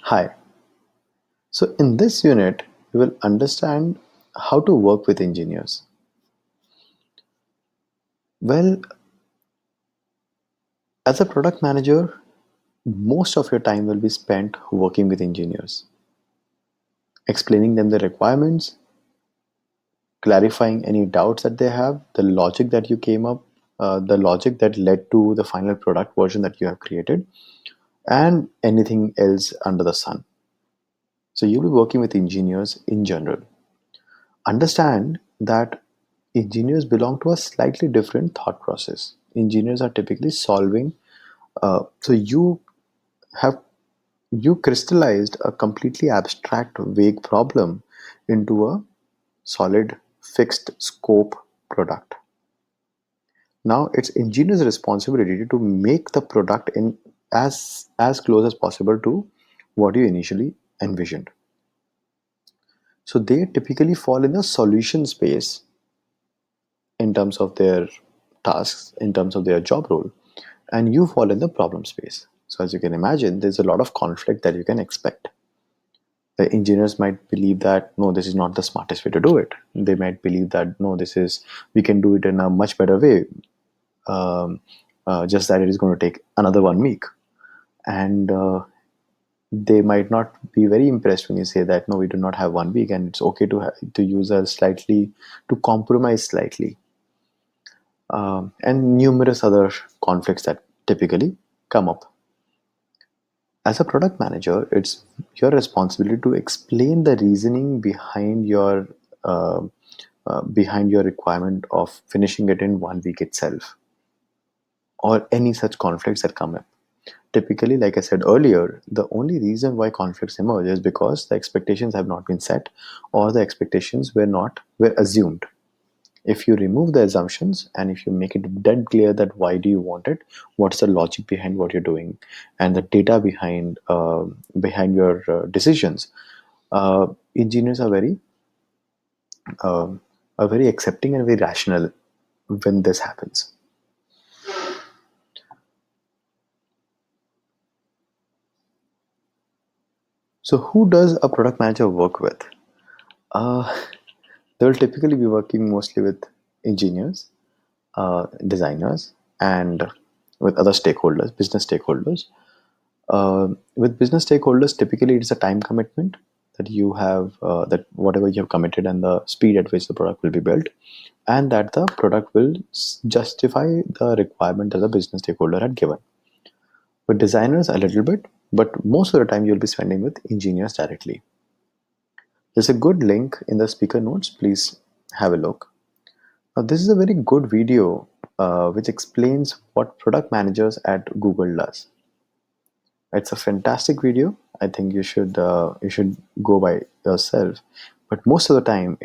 Hi. So in this unit, we will understand how to work with engineers. Well, as a product manager, most of your time will be spent working with engineers, explaining them the requirements, clarifying any doubts that they have, the logic that you came up, the logic that led to the final product version that you have created, and anything else under the sun. So you'll be working with engineers in general. Understand that engineers belong to a slightly different thought process. Engineers are typically solving. So have you crystallized a completely abstract, vague problem into a solid, fixed scope product. Now it's engineers' responsibility to make the product in as close as possible to what you initially envisioned. So they typically fall in the solution space in terms of their tasks, in terms of their job role, and you fall in the problem space. So, as you can imagine, there's a lot of conflict that you can expect. The engineers might believe that no, this is not the smartest way to do it. They might believe that no, this is we can do it in a much better way. Um, just that it is going to take another 1 week, and they might not be very impressed when you say that no, we do not have 1 week, and it's okay to use a slightly to compromise slightly and numerous other conflicts that typically come up. As a product manager, it's your responsibility to explain the reasoning uh, behind your requirement of finishing it in 1 week itself, or any such conflicts that come up. Typically, like I said earlier, the only reason why conflicts emerge is because the expectations have not been set, or the expectations were assumed. If you remove the assumptions and if you make it dead clear that why do you want it, what's the logic behind what you're doing, and the data behind your decisions, engineers um are very accepting and very rational when this happens. So who does a product manager work with? uh, they will typically be working mostly with engineers, designers, and with other stakeholders, business stakeholders. With business stakeholders, typically it's a time commitment that you have, that whatever you have committed and the speed at which the product will be built, and that the product will justify the requirement that the business stakeholder had given. With designers, a little bit, but most of the time you'll be spending with engineers directly. There's a good link in the speaker notes. Please have a look. Now, this is a very good video which explains what product managers at Google does. It's a fantastic video. I think you should go by yourself. But most of the time,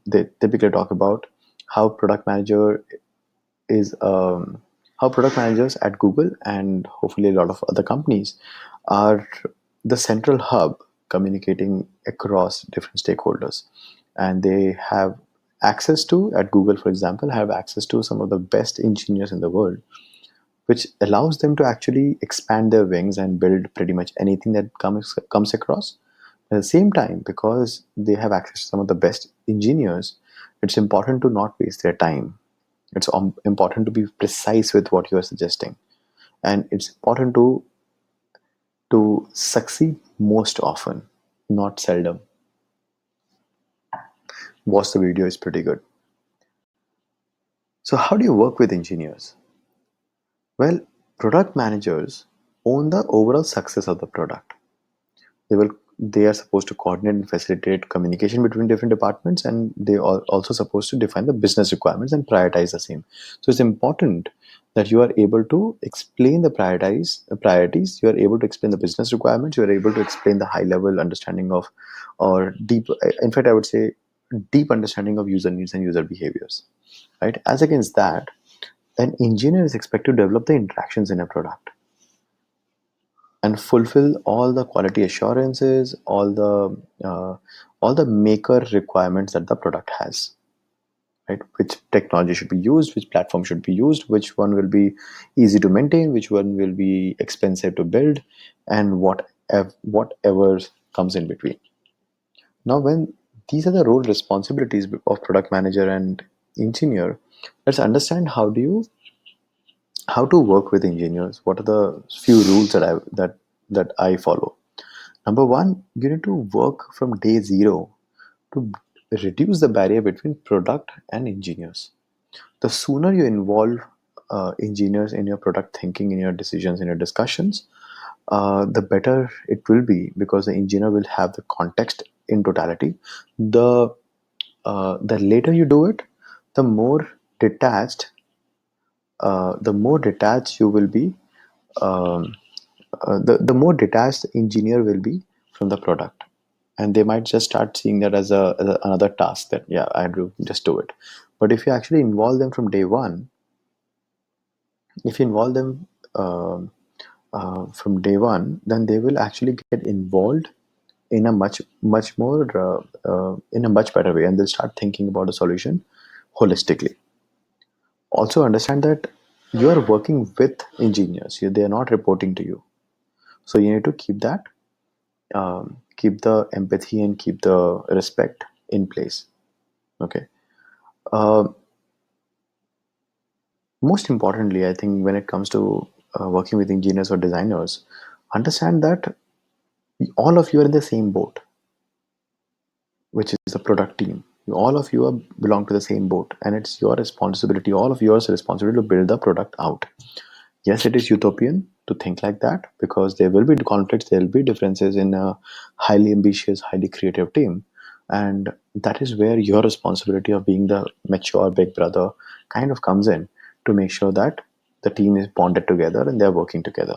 they typically talk about how product manager is how product managers at Google and hopefully a lot of other companies are the central hub communicating across different stakeholders, and they have access to at Google, for example, have access to some of the best engineers in the world, which allows them to actually expand their wings and build pretty much anything that comes across. At the same time, because they have access to some of the best engineers, it's important to not waste their time. It's important to be precise with what you are suggesting, and it's important to succeed most often, not seldom. Watch the video; is pretty good. So, how do you work with engineers? Well, product managers own the overall success of the product. They are supposed to coordinate and facilitate communication between different departments, and they are also supposed to define the business requirements and prioritize the same. So it's important that you are able to explain the priorities, you are able to explain the business requirements, you are able to explain the high level understanding of, or deep, in fact I would say deep understanding of user needs and user behaviors, right? As against that, an engineer is expected to develop the interactions in a product and fulfill all the quality assurances, all the maker requirements that the product has. Right? Which technology should be used, which platform should be used, which one will be easy to maintain, which one will be expensive to build, and what whatever comes in between. Now, when these are the role responsibilities of product manager and engineer, let's understand how to work with engineers. What are the few rules that I follow? Number one, you need to work from day zero to reduce the barrier between product and engineers. The sooner you involve engineers in your product thinking, in your decisions, in your discussions, the better it will be, because the engineer will have the context in totality. The later you do it, the more detached you will be. Um, the more detached the engineer will be from the product, and they might just start seeing that as another task, that yeah, I do just do it. But if you actually involve them from day one, if you involve them from day one, then they will actually get involved in a much more in a much better way, and they'll start thinking about a solution holistically. Also understand that you are working with engineers. They are not reporting to you, so you need to keep that, keep the empathy and keep the respect in place. Okay. uh, Most importantly, I think when it comes to working with engineers or designers, understand that all of you are in the same boat, which is the product team. All of you belong to the same boat, and it's your responsibility, all of yours responsibility, to build the product out. Yes, it is utopian to think like that, because there will be conflicts, there will be differences in a highly ambitious, highly creative team. And that is where your responsibility of being the mature big brother kind of comes in, to make sure that the team is bonded together and they're working together.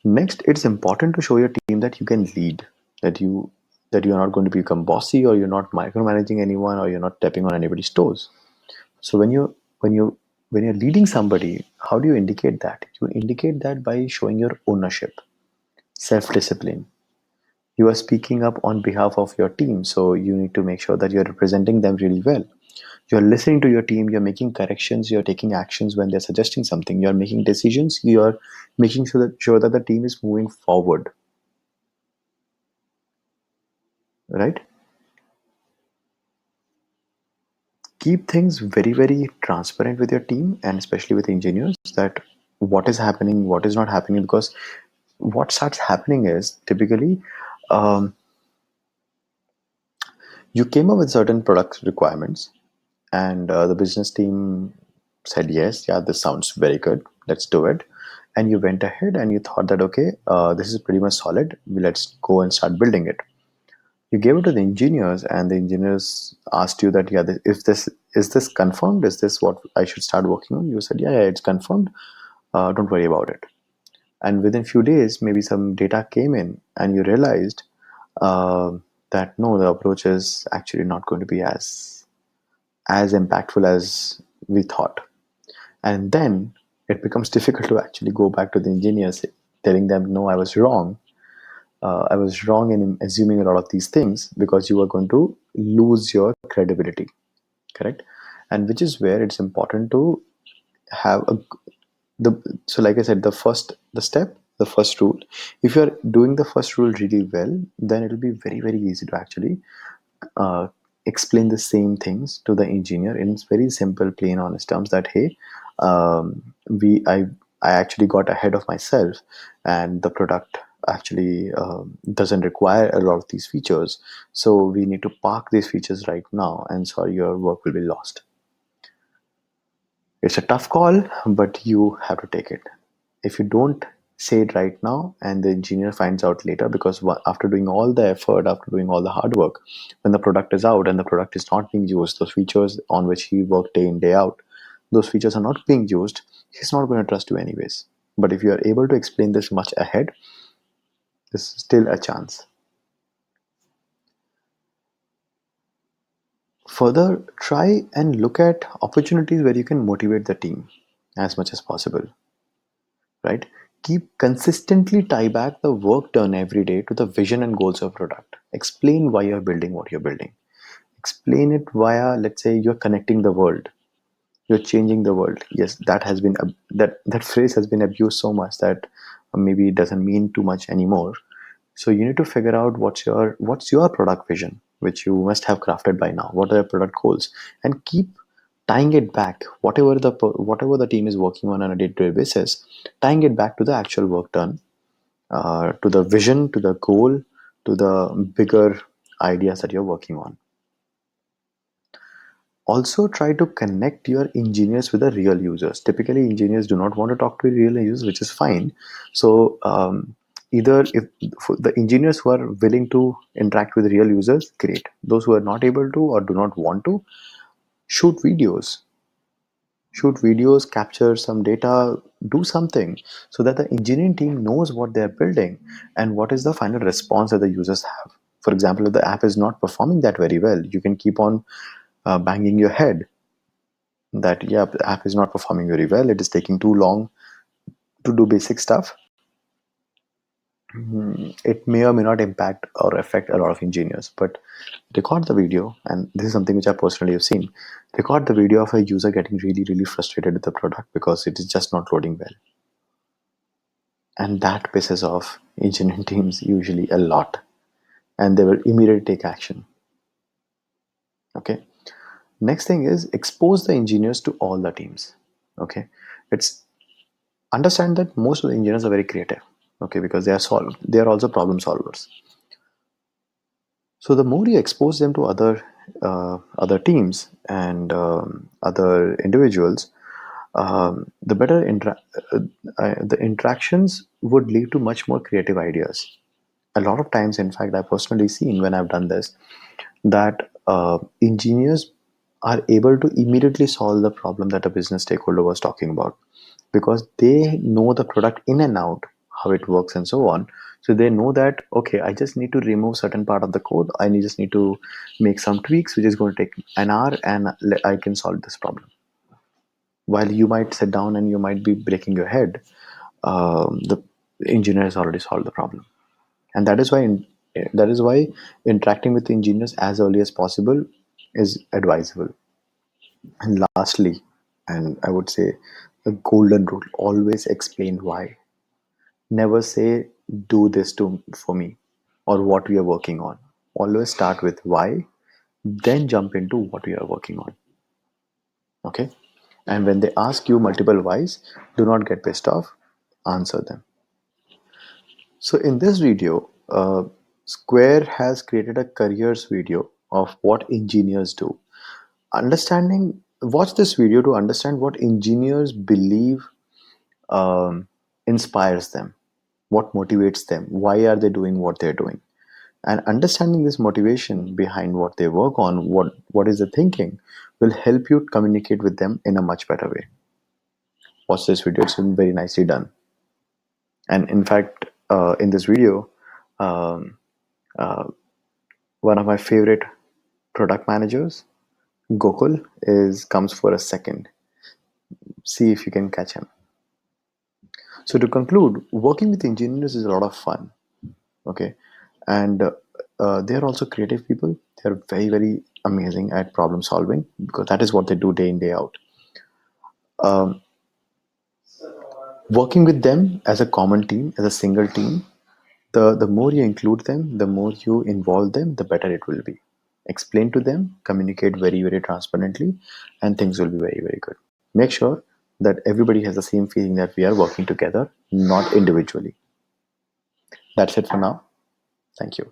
Next, it's important to show your team that you can lead, that you're not going to become bossy, or you're not micromanaging anyone, or you're not stepping on anybody's toes. So when you when you're leading somebody, how do you indicate that? You indicate that by showing your ownership, self-discipline. You are speaking up on behalf of your team, so you need to make sure that you're representing them really well. You're listening to your team, you're making corrections, you're taking actions when they're suggesting something, you're making decisions, you're making sure that the team is moving forward, right? Keep things very, very transparent with your team, and especially with engineers, that what is happening, what is not happening. Because what starts happening is, typically, um, you came up with certain product requirements, and the business team said, yes, yeah, this sounds very good, let's do it. And you went ahead and you thought that, okay, this is pretty much solid, let's go and start building it. You gave it to the engineers, and the engineers asked you that, yeah, if this is this confirmed, is this what I should start working on? You said, yeah, yeah, it's confirmed, don't worry about it. And within few days, maybe some data came in, and you realized uh, that no, the approach is actually not going to be as impactful as we thought. And then it becomes difficult to actually go back to the engineers, telling them, no, I was wrong. I was wrong in assuming a lot of these things, because you are going to lose your credibility, correct? And which is where it's important to have a the so like I said, the first rule. If you're doing the first rule really well, then it'll be very, very easy to actually uh, explain the same things to the engineer in very simple, plain, honest terms, that hey, we I actually got ahead of myself, and the product actually doesn't require a lot of these features, so we need to park these features right now, and sorry, your work will be lost. It's a tough call, but you have to take it. If you don't say it right now, and the engineer finds out later, because after doing all the effort, after doing all the hard work, when the product is out and the product is not being used, those features on which he worked day in day out, those features are not being used, he's not going to trust you anyways. But if you are able to explain this much ahead, there's still a chance. Further, try and look at opportunities where you can motivate the team as much as possible, right? Keep consistently tie back the work done every day to the vision and goals of product. Explain why you're building what you're building. Explain it via, let's say, you're connecting the world, you're changing the world. Yes, that has been that phrase has been abused so much that maybe it doesn't mean too much anymore. So you need to figure out what's your product vision, which you must have crafted by now. What are your product goals, and keep tying it back. Whatever the team is working on a day-to-day basis, tying it back to the actual work done, to the vision, to the goal, to the bigger ideas that you're working on. Also, try to connect your engineers with the real users. Typically, engineers do not want to talk to real users, which is fine. So, either if for the engineers who are willing to interact with real users, great. Those who are not able to or do not want to, shoot videos. Shoot videos, capture some data, do something so that the engineering team knows what they're building and what is the final response that the users have. For example, if the app is not performing that very well, you can keep on banging your head that, yeah, the app is not performing very well, it is taking too long to do basic stuff. It may or may not impact or affect a lot of engineers, but record the video. And this is something which I personally have seen. Record the video of a user getting really, really frustrated with the product because it is just not loading well, and that pisses off engineering teams usually a lot, and they will immediately take action. Okay, next thing is expose the engineers to all the teams. Okay, it's understand that most of the engineers are very creative. Okay, because they are also problem solvers. So the more you expose them to other teams and other individuals, the better the interactions would lead to much more creative ideas. A lot of times, in fact, I've personally seen when I've done this, that engineers are able to immediately solve the problem that a business stakeholder was talking about, because they know the product in and out, how it works and so on. So they know that, okay, I just need to remove certain part of the code, just need to make some tweaks which is going to take an hour, and I can solve this problem. While you might sit down and you might be breaking your head, the engineer has already solved the problem. And that is why interacting with engineers as early as possible is advisable. And lastly, and I would say the golden rule, always explain why. Never say do this to for me or what we are working on. Always start with why, then jump into what we are working on. Okay, and when they ask you multiple whys, do not get pissed off, answer them. So in this video, Square has created a careers video of what engineers do. Watch this video to understand what engineers believe inspires them, what motivates them, why are they doing what they're doing, and understanding this motivation behind what they work on, what is the thinking, will help you communicate with them in a much better way. Watch this video; it's been very nicely done. And in fact, in this video, um, one of my favorite product managers, Gokul, is comes for a second. See if you can catch him. So to conclude, working with engineers is a lot of fun. Okay, and they are also creative people. They are very, very amazing at problem solving because that is what they do day in, day out. Um, Working with them as a common team, as a single team, the more you include them, the more you involve them, the better it will be. Explain to them, communicate very, very transparently, and things will be very, very good. Make sure that everybody has the same feeling that we are working together, not individually. That's it for now. Thank you.